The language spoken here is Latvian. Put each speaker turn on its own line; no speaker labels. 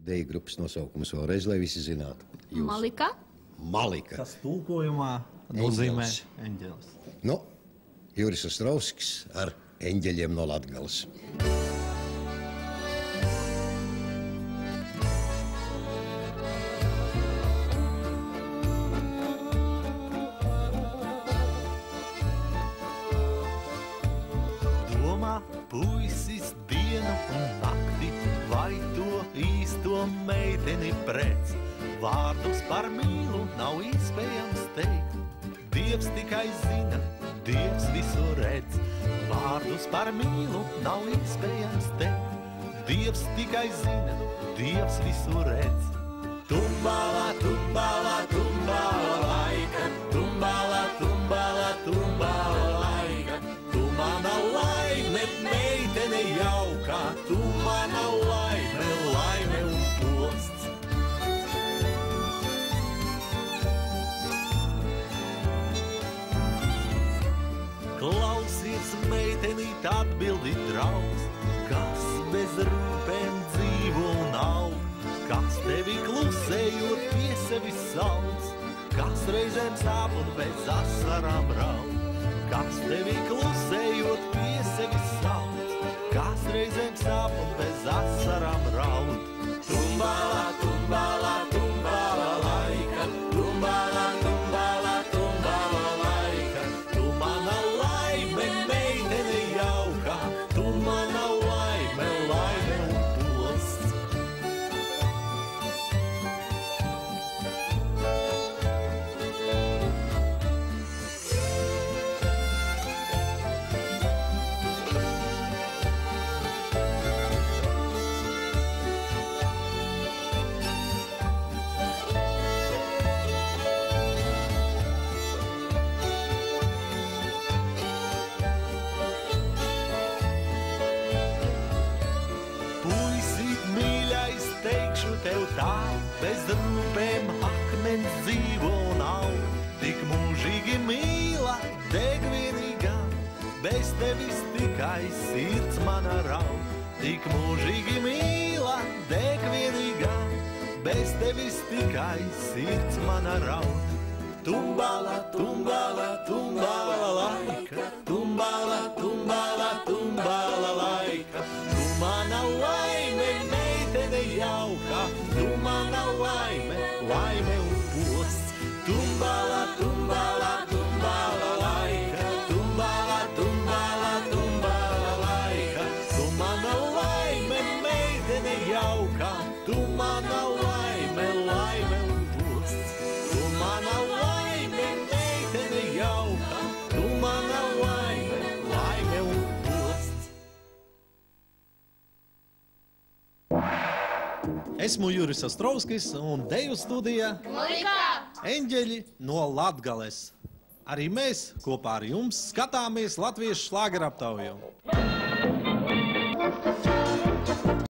deju grupas nosaukums vēlreiz, lai visi zinātu.
Malika?
Malika.
Tas tulkojumā nozīmē eņģelis.
Nu, Juris Ostrovskis ar eņģeļiem no Latgales.
Puisis dienu un nakti, vai to īsto meiteni prec. Vārdus par mīlu nav iespējams teikt. Dievs tikai zina, Dievs visu redz. Vārdus par mīlu nav iespējams teikt. Dievs tikai zina, Dievs visu redz. Tumbala, tumbala, tumbala laika, tumbala, tumbala, tumbala laika. Tu mana laime, meitene jaukā, tu mana laime, laime un posts. Klausies, meitenīt, atbildi draugs, kas bez rūpēm dzīvo un aug, kas tevi klusējot pie sevis sauc, kas reizēm sāp un bez asarām raud. Kas tevi klusējot pie sevis sauc, kas reizēm sāp un bez asarām raud. Tumbala, tumbala, tumbala laika, tumbala, tumbala, tumbala laika. Tu mana laime, meitene jaukā, tu mana laime, laime un posts. Tev tā, bez rūpēm akmens dzīvo nav, tik mūžīgi mīla, deg vienīgā, bez tevis tikai sirds mana raud. Tik mūžīgi mīla, deg vienīgā, bez tevis tikai sirds mana raud. Tumbala, tumbala, tumbala laika, tumbala, tumbala, tumbala laika. Tu mana laime, meitene jaukā, tu mana laime, laime un posts. Tumbala, tumbala, tumbala laika, tumbala, tumbala, tumbala laika. Tu mana laime, meitene jaukā, tu mana laime, laime un posts. Tu mana laime, meitene jaukā, tu mana laime, laime un posts.
Esmu Juris Ostrovskis un deju studijā
Malika!
Eņģeļi no Latgales. Arī mēs kopā ar jums skatāmies latviešu šlāgeraptauju.